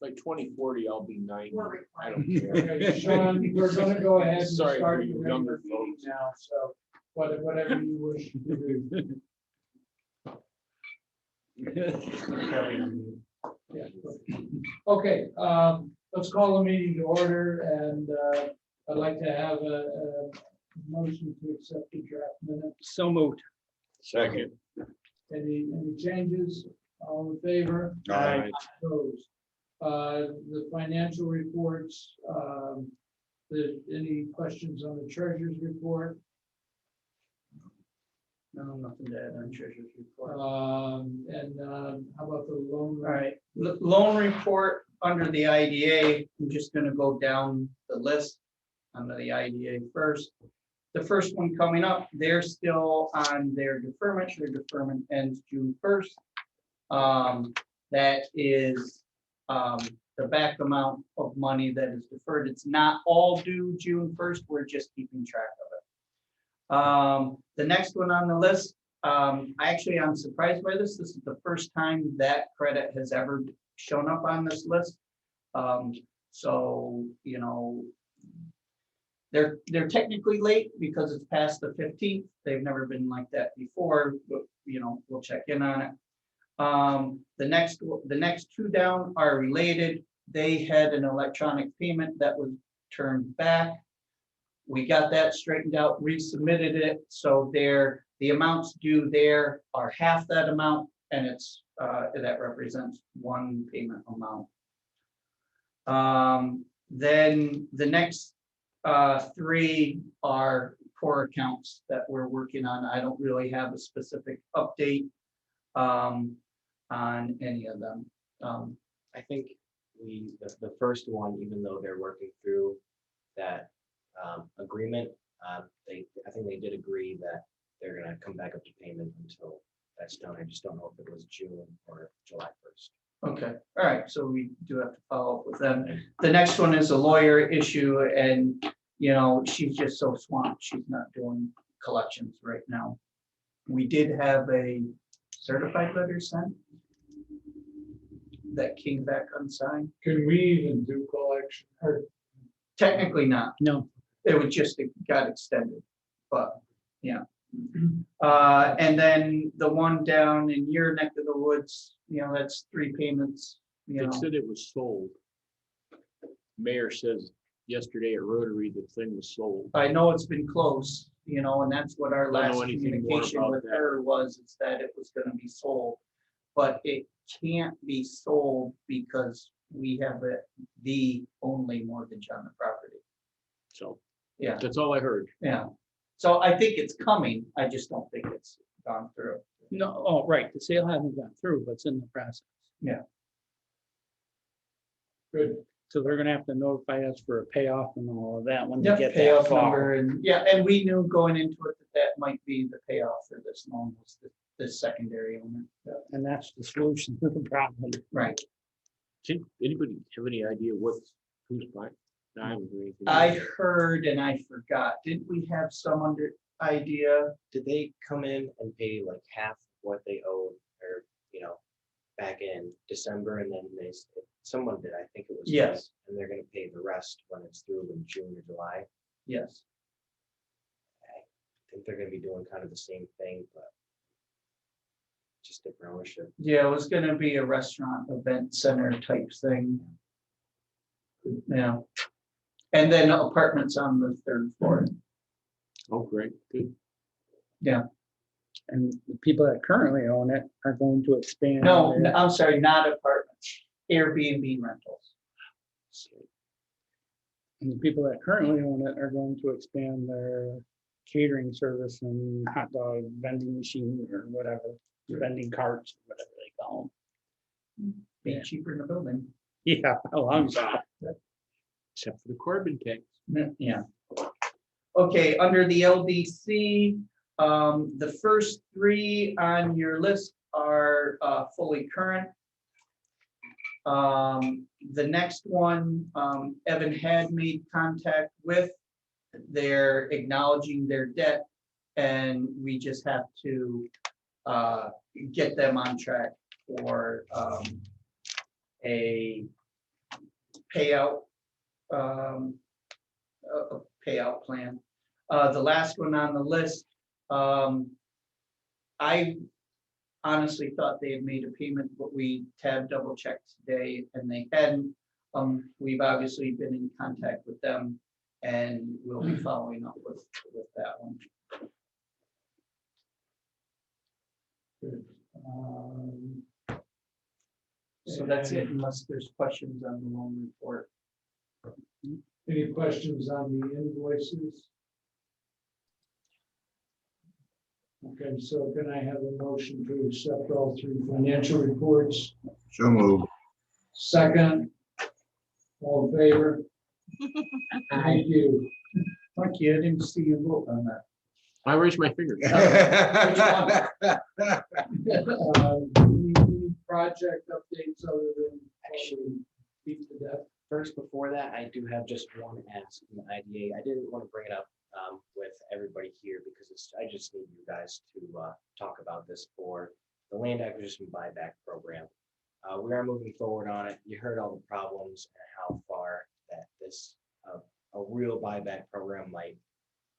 By 2040, I'll be 90. We're I don't care. Okay, Sean, we're gonna go ahead and Sorry for start you the younger regular meeting folks. now, so whatever you wish to do. Yeah. Okay, let's call the meeting to order, and I'd like to have a motion to accept the draft minutes. So moved. Second. Any changes? All in favor? Aye. Opposed? The financial reports, any questions on the treasurer's report? No, nothing to add on treasurer's report. How about the loan? All right, loan report under the IDA, I'm just gonna go down the list under the IDA first. The first one coming up, they're still on their deferment ends June 1st. That is the back amount of money that is deferred. It's not all due June 1st, we're just keeping track of it. The next one on the list, I'm surprised by this. This is the first time that credit has ever shown up on this list. So, you know, they're technically late because it's past the 15th. They've never been like that before, but you know, we'll check in on it. The next two down are related. They had an electronic payment that was turned back. We got that straightened out, resubmitted it, so the amounts due there are half that amount, and it's that represents one payment amount. Then the next three are core accounts that we're working on. I don't really have a specific update on any of them. I think the first one, even though they're working through that agreement, I think they did agree that they're gonna come back up to payment until that's done. I just don't know if it was June or July 1st. Okay, all right, so we do have to follow up with them. The next one is a lawyer issue, and you know, she's just so swamped, she's not doing collections right now. We did have a certified letter sent that came back unsigned. Can we even do collection? Or Technically not, No, it was just, it got extended, but yeah. And then the one down in your neck of the woods, you know, that's 3 payments, you They know. said it was sold. Mayor says yesterday at Rotary, the thing was sold. I know it's been close, you know, and that's what our Don't know last anything more communication about with that. her was, is that it was gonna be sold. But it can't be sold because we have the only mortgage on the property. So Yeah, that's all I heard. yeah. So I think it's coming, I just don't think it's gone through. no, oh, right, the sale hasn't gone through, but it's in the process. Good. So they're gonna have to notify us for a payoff and all of that when they Yep, get that payoff far. number, and yeah, and we knew going into it that might be the payoff for this loan, was the secondary owner. And that's the solution to the problem. Right. Did anybody have any idea who's buying? No, I haven't heard anything. I heard and I forgot, didn't we have some idea? Did they come in and pay like half what they owed, or you know, back in December, and then someone did, I think it was. Yes. And they're gonna pay the rest when it's through in June or July. Yes. I think they're gonna be doing kind of the same thing, but just different ownership. Yeah, it was gonna be a restaurant event center type thing. Yeah. And then apartments on the 3rd floor. Oh, great, good. And the people that currently own it are going to expand. No, their- I'm sorry, not apartments, Airbnb rentals. And the people that currently own it are going to expand their catering service and hot dog vending machine or whatever, vending carts, whatever they call Be Yeah. cheaper in the building. them. Yeah, a long shot. Except for the carbon tax. Yeah. Okay, under the LDC, the first 3 on your list are fully current. The next one, Evan had made contact with. They're acknowledging their debt, and we just have to get them on track for a payout, a payout plan. The last one on the list, I honestly thought they had made a payment, but we double checked today and they hadn't. We've obviously been in contact with them and we'll be following up with that one. Um, So that's it, unless there's questions on the loan report. Any questions on the invoices? Okay, so can I have a motion to accept all three financial reports? So moved. Second, all in favor? Thank you. Thank you, I didn't see you vote on that. I raised my finger. Any project updates other than Actually, beat to death? first, before that, I do have just one ask from the IDA. I didn't want to bring it up with everybody here because I just need you guys to talk about this for the land acquisition buyback program. We are moving forward on it. You heard all the problems and how far that this a real buyback program might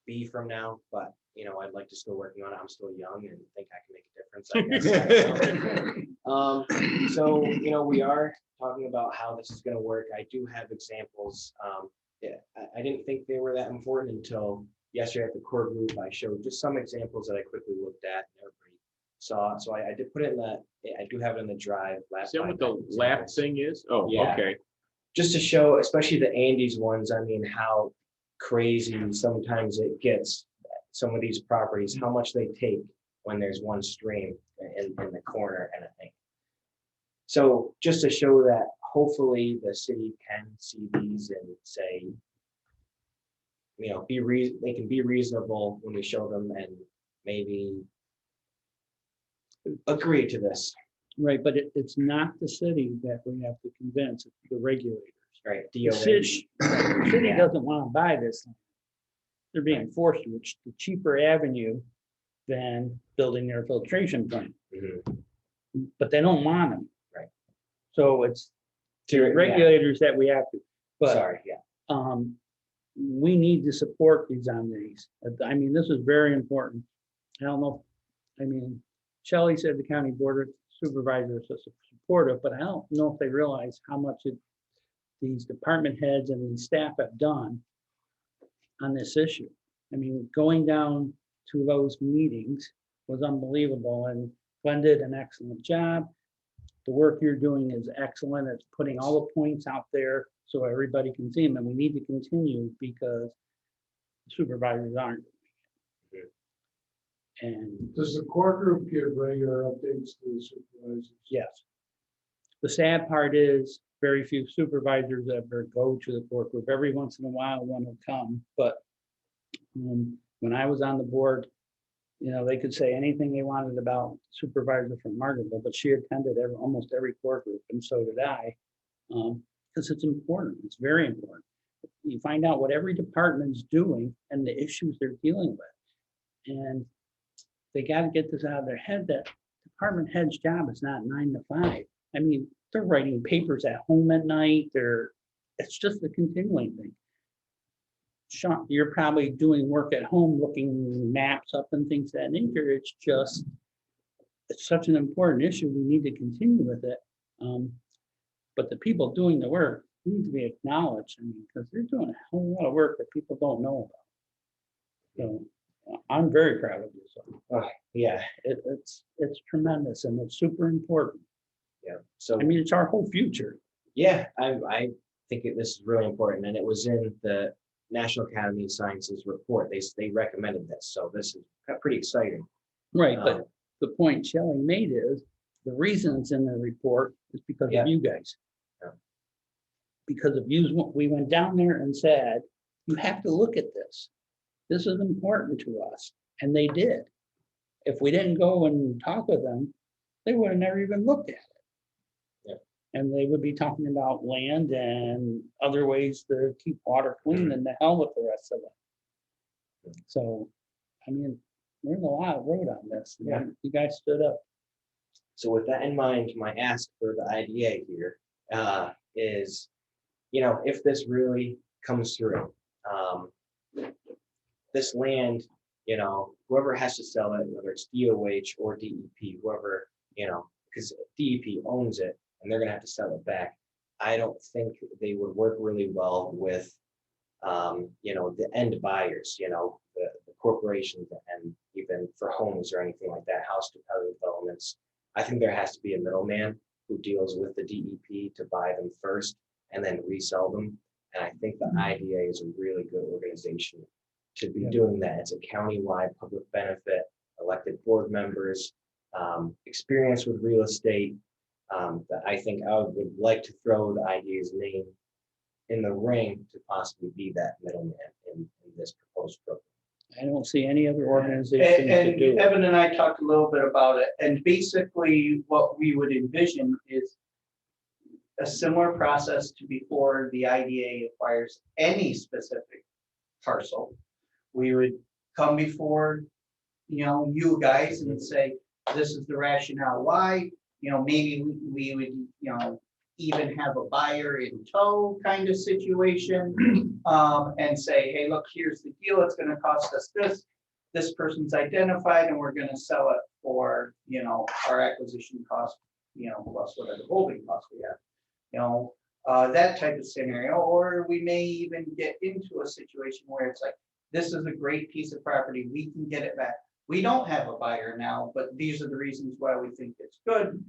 be from now, but I'd like to still working on it. I'm still young and think I can make a difference, I guess. So, we are talking about how this is going to work. I do have examples. I didn't think they were that important until yesterday at the core group. I showed just some examples that I quickly looked at and everybody saw. So I did put it in that. I do have it in the drive. Is that what the lap thing is? Oh, Yeah. okay. Just to show, especially the Andes ones, I mean, how crazy sometimes it gets. Some of these properties, how much they take when there's one stream in the corner and a thing. So just to show that hopefully the city can see these and say, they can be reasonable when we show them and maybe agree to this, Right, but it's not the city that we have to convince, it's the regulators. right? The DOA. city Yeah. doesn't want to buy this. They're being forced to, which the cheaper avenue than building their filtration plant, Mhm. but they don't want them. Right. So it's the Yeah. regulators that we have to, but Sorry, yeah. we need to support these on these. I mean, this is very important. I don't know, Shelley said the county board of supervisors are supportive, but I don't know if they realize how much these department heads and these staff have done on this issue. I mean, going down to those meetings was unbelievable, and Glenn did an excellent job. The work you're doing is excellent. It's putting all the points out there so everybody can see them, and we need to continue because supervisors aren't. And Does the core group give regular updates to the supervisors? yes, the sad part is very few supervisors ever go to the core group. Every once in a while, one will come, but when I was on the board, they could say anything they wanted about supervisor from Margaretville, but she attended almost every core group, and so did I, because it's important. It's very important. You find out what every department's doing and the issues they're dealing with, and they got to get this out of their head that department head's job is not 9 to 5. I mean, they're writing papers at home at night. It's just a continuing thing. Sean, you're probably doing work at home, looking maps up and things of that nature. It's such an important issue. We need to continue with it. But the people doing the work need to be acknowledged. Because they're doing a whole lot of work that people don't know about. So I'm very proud of you. So Yeah. it's tremendous and it's super important. Yeah. So It's our whole future. yeah, I think this is really important, and it was in the National Academy of Sciences report. They recommended this, so this is pretty exciting. Right, but the point Shelley made is the reason it's in the report is because Yeah. of you guys. Yeah. Because of you, we went down there and said, you have to look at this. This is important to us, and they did. If we didn't go and talk with them, they would have never even looked at it. And they would be talking about land and other ways to keep water clean and the hell with the rest of it. So, we're in a lot of road on this. Yeah. You guys stood up. So with that in mind, my ask for the IDA here is you know, if this really comes through, this land, you know, whoever has to sell it, whether it's DOH or DEP, whoever, you know, because DEP owns it and they're gonna have to sell it back. I don't think they would work really well with, you know, the end buyers, you know, the corporations and even for homes or anything like that, house developments. I think there has to be a middleman who deals with the DEP to buy them first and then resell them. And I think the IDA is a really good organization to be doing that. It's a countywide public benefit, elected board members, experience with real estate. That I think I would like to throw the IDA's name in the ring to possibly be that middleman in this proposed program. I don't see any other organization to And do it. Evan and I talked a little bit about it, and basically what we would envision is a similar process to before the IDA acquires any specific parcel. We would come before, you know, you guys and say, this is the rationale why, you know, maybe we would, you know, even have a buyer in tow kind of situation, and say, hey, look, here's the deal, it's gonna cost us this. This person's identified and we're gonna sell it for, you know, our acquisition cost, you know, plus whatever holding cost we have. You know, that type of scenario, or we may even get into a situation where it's like, this is a great piece of property, we can get it back. We don't have a buyer now, but these are the reasons why we think it's good,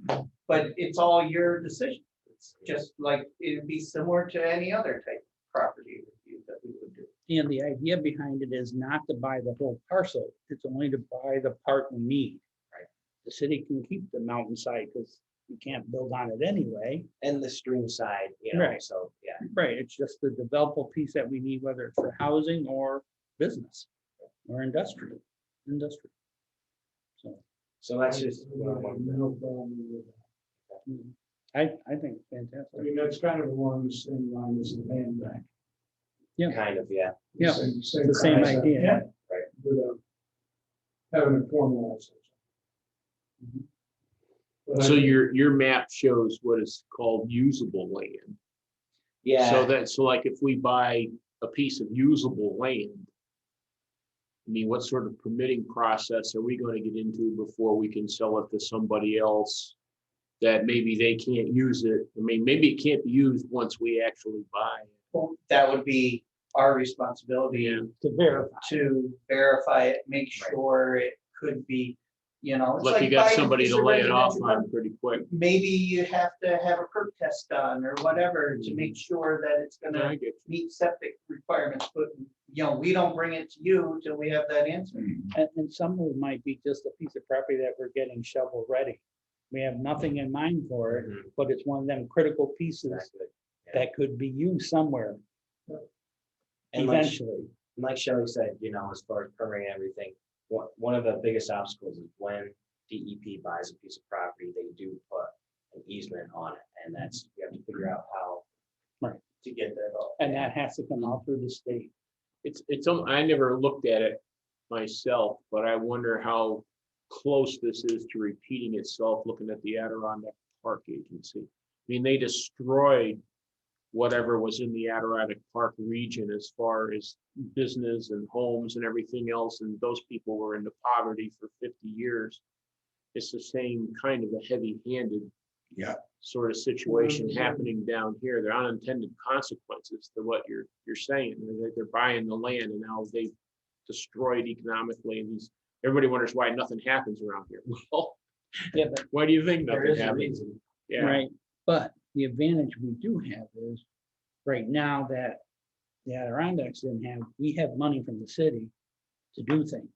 but it's all your decision. It's just like, it'd be similar to any other type of property review that we would do. And the idea behind it is not to buy the whole parcel, it's only to buy the part we need. Right. The city can keep the mountainside because you can't build on it anyway. And the stream side, you know, Right. so, yeah. Right, it's just the developable piece that we need, whether it's for housing or business or industrial. So that's just. No problem with that. I think it's I fantastic. mean, that's kind of along the same line as the land bank. Kind of, yeah. Yeah, Same the same concept, idea. yeah, Right. without having it formalized. But I So think- your map shows what is called usable land. Yeah. So like if we buy a piece of usable land, I mean, what sort of permitting process are we going to get into before we can sell it to somebody else that maybe they can't use it? I mean, maybe it can't be used once we actually buy it. Well, that would be our responsibility Yeah. To verify. it, make Right. sure it could be, you know. it's Like you like got buying a somebody piece to of lay it off residential on pretty quick. maybe you have to have a perk test done or whatever to make sure that it's I gonna get you. meet septic requirements, but, you know, we don't bring it to you till we have that answer. And some of it might be just a piece of property that we're getting shovel ready. We have nothing in mind for it, Mhm. but it's one of them critical pieces Exactly. that could be used somewhere And like eventually. like Shelley said, you know, as far as permitting and everything, one of the biggest obstacles is when DEP buys a piece of property, they do put an easement on it, and that's, you have to figure out how Right. to get that all. And that has to come out through the state. I never looked at it myself, but I wonder how close this is to repeating itself, looking at the Adirondack Park Agency. I mean, they destroyed whatever was in the Adirondack Park region as far as business and homes and everything else, and those people were into poverty for 50 years. It's the same kind of a heavy-handed sort of situation happening down here. There are unintended consequences to what you're saying. They're buying the land and now they've destroyed economically, and everybody wonders why nothing happens around here. Well, Yeah, but why do you think There nothing is a happens? reason. Yeah, Right, but the advantage we do have is, right now that the Adirondacks didn't have, we have money from the city to do things.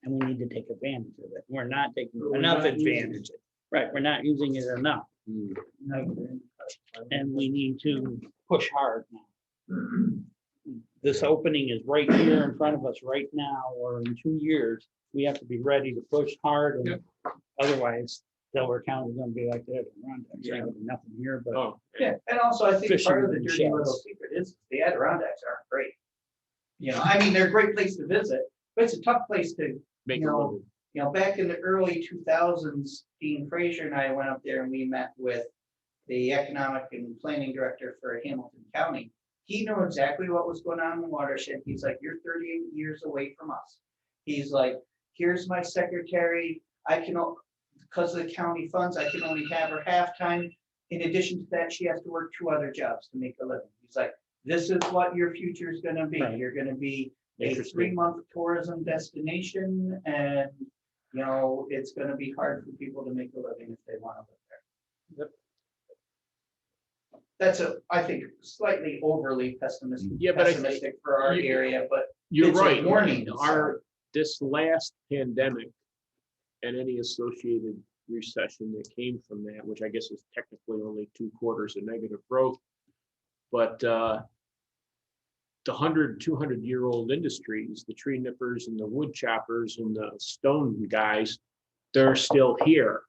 And we need to take advantage of it. We're not taking We're enough not using advantage. Right, we're not using it enough. And we need to push hard now. This opening is right here in front of us right now, or in 2 years, we have to be ready to push hard, and otherwise Delaware County is gonna be like that. Yeah. Nothing here, but oh, Yeah, and also I think Fishing part of the in dirty little sheds. secret is the Adirondacks aren't great. You know, I mean, they're a great place to visit, but it's a tough place to, make you a know, living. you know, back in the early 2000s, Dean Fraser and I went up there and we met with the economic and planning director for Hamilton County. He knew exactly what was going on in the watershed. He's like, you're 38 years away from us. He's like, here's my secretary. I can, because of the county funds, I can only have her half-time. In addition to that, she has to work 2 other jobs to make a living. He's like, this is what your future is gonna be. Right. You're gonna be a Interesting. 3-month tourism destination, and you know, it's gonna be hard for people to make a living if they want to live there. Yep. That's I think, slightly overly pessimistic. Yeah, but I think- pessimistic for our you- area, but You're it's a right. warning This last pandemic and any associated recession that came from that, which I guess is technically only 2 quarters of negative growth. But the 200-year-old industries, the tree nippers and the wood choppers and the stone guys, they're still here.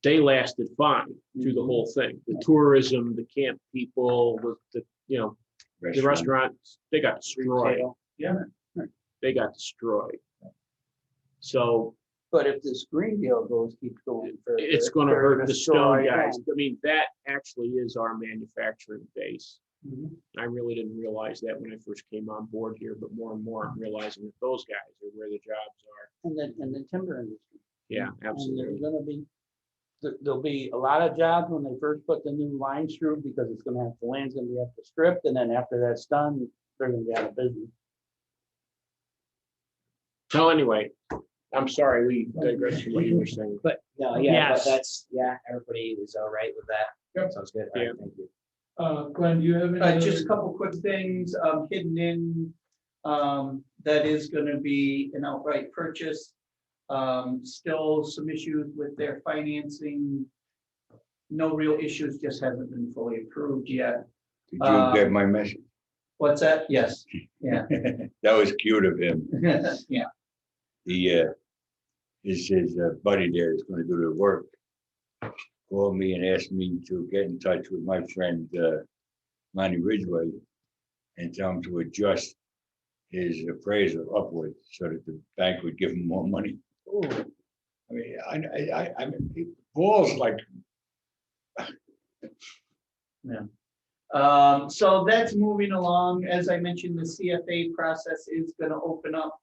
They lasted fine through the whole thing. The tourism, the camp people, the the restaurants, they got destroyed. Retail. Yeah. They got destroyed. So But if this green deal keeps going. further, it's gonna they're hurt gonna the stone destroy guys. them. I mean, that actually is our manufacturing base. Mhm. I really didn't realize that when I first came on board here, but more and more I'm realizing that those guys are where the jobs are. And the timber industry. Yeah, And there's absolutely. gonna be, there'll be a lot of jobs when they first put the new lines through, because it's gonna have, the land's gonna be up to stripped, and then after that's done, they're gonna be out of business. So anyway, I'm sorry, we digressed from what you were saying. But No, yeah, but Yes. that's, yeah, everybody was all right with that. Yep. Sounds good. All right, Yeah. thank you. Glenn, do you have any? Just a other- couple quick things, hidden in, that is gonna be an outright purchase. Still some issues with their financing. No real issues, just hasn't been fully approved yet. Did you get my message? What's that? Yes, yeah, That was cute of him. yeah, He, his buddy there is gonna do the work. Called me and asked me to get in touch with my friend, Lonnie Ridgway, and tell him to adjust his appraisal upwards so that the bank would give him more money. I mean, I mean, it balls like, so that's moving along. As I mentioned, the CFA process is gonna open up.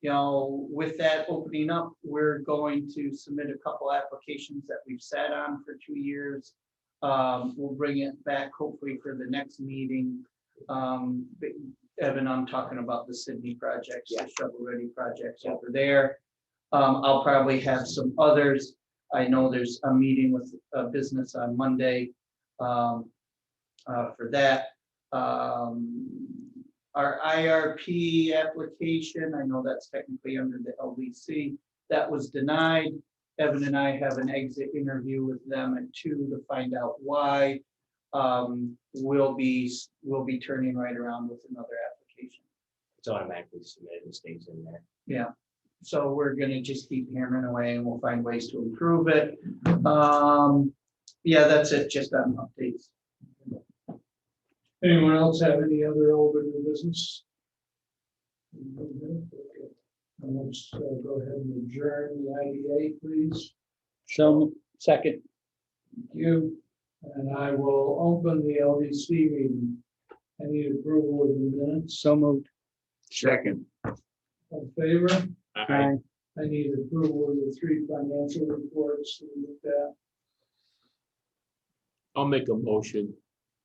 You know, with that opening up, we're going to submit a couple applications that we've sat on for 2 years. We'll bring it back hopefully for the next meeting. But Evan, I'm talking about the Sydney projects, the shovel-ready projects over there. I'll probably have some others. I know there's a meeting with a business on Monday for that. Our IRP application, I know that's technically under the LDC, that was denied. Evan and I have an exit interview with them at 2 to find out why. We'll be turning right around with another application. It's automatically submitted and stays in there. Yeah, so we're gonna just keep hammering away and we'll find ways to improve it. Yeah, that's it, just on updates. Anyone else have any other old or new business? Okay. Let's go ahead and adjourn the IDA, please. so, second, Thank you. And I will open the LDC meeting. I need approval of the minutes. so moved. second, In favor? Aye. I need approval of the 3 financial reports we looked at. I'll make a motion.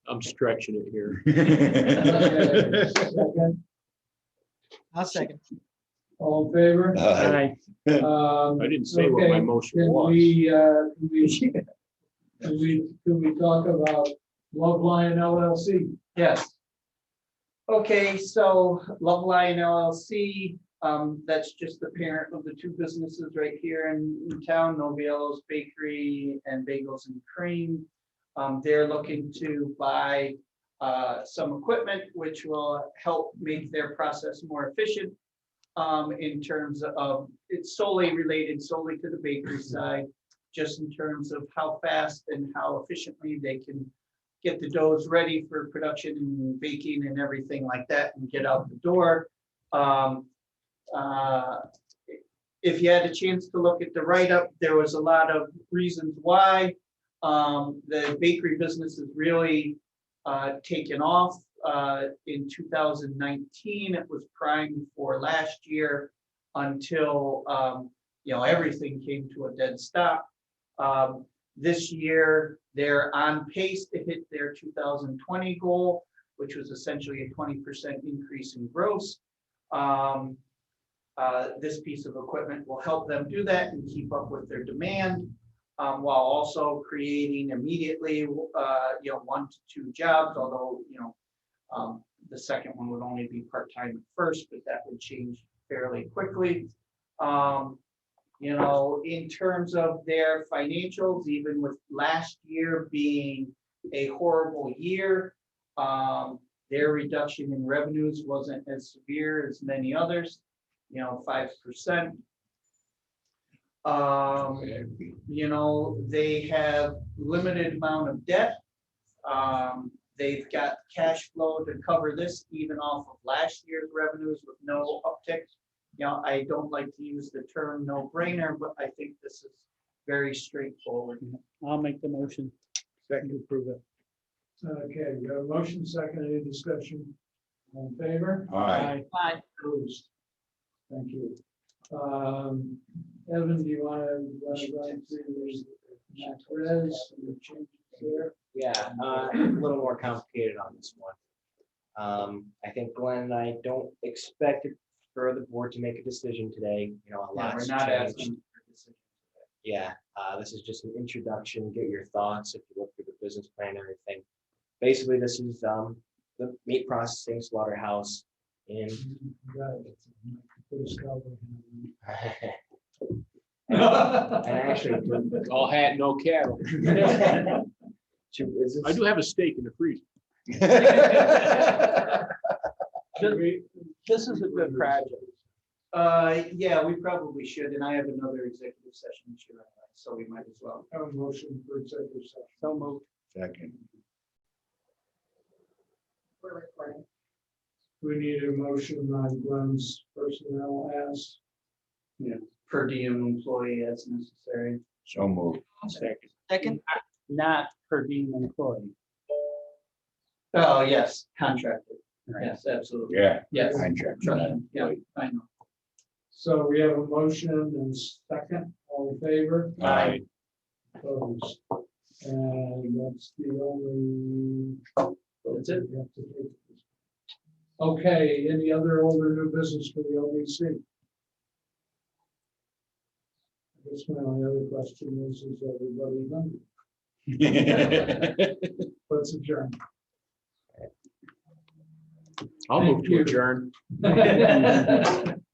I'm stretching it here. Okay, second. I'll second. All in favor? Aye. I didn't say what my Okay, motion Can was. can we talk about Love Lion LLC? Yes. Okay, so Love Lion LLC, that's just the parent of the 2 businesses right here in town, Noviello's Bakery and Bagels and Cream. They're looking to buy some equipment which will help make their process more efficient. In terms of, it's solely related solely to the bakery side, just in terms of how fast and how efficiently they can get the doughs ready for production and baking and everything like that and get out the door. If you had a chance to look at the write-up, there was a lot of reasons why. The bakery business is really taken off. In 2019, it was primed for last year until, everything came to a dead stop. This year, they're on pace to hit their 2020 goal, which was essentially a 20% increase in gross. This piece of equipment will help them do that and keep up with their demand, while also creating immediately, 1 to 2 jobs, although, the second one would only be part-time at first, but that would change fairly quickly. In terms of their financials, even with last year being a horrible year, their reduction in revenues wasn't as severe as many others, 5%. They have limited amount of debt. They've got cash flow to cover this even off of last year's revenues with no uptick. I don't like to use the term no brainer, but I think this is very straightforward. I'll make the motion. Second to approve it. Okay, we have a motion, second, any discussion? All in favor? Aye. Aye. Opposed? Thank you. Evan, do you want to run through the changes there? Yeah, a little more complicated on this one. I think Glenn and I don't expect it for the board to make a decision today. A Yeah, lot's we're not changed. asking for decisions. Yeah, this is just an introduction, get your thoughts if you look through the business plan and everything. Basically, this is the meat processing slaughterhouse in. Right. Put a cowboy hat And actually, All hat, no cattle. I do have a steak in the freezer. This is a good project. Yeah, we probably should, and I have another executive session this year, so we might as well. on. Have a motion for executive session. So moved. Second. We need a motion on Glenn's personnel as. Per diem employee as necessary. So moved. Second. Second. Not per diem employee. Oh, yes, contracted. Right. Yes, absolutely. Yeah. Yes. Contract. Trust me. Yeah, I know. So we have a motion and second, all in favor? Aye. Opposed? And that's the only. That's it. we have to take. Okay, any other old or new business for the OBC? I guess my only other question is everybody hungry? Let's adjourn. I'll Thank move to you. adjourn. Thank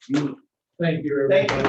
you, everybody. Thank you.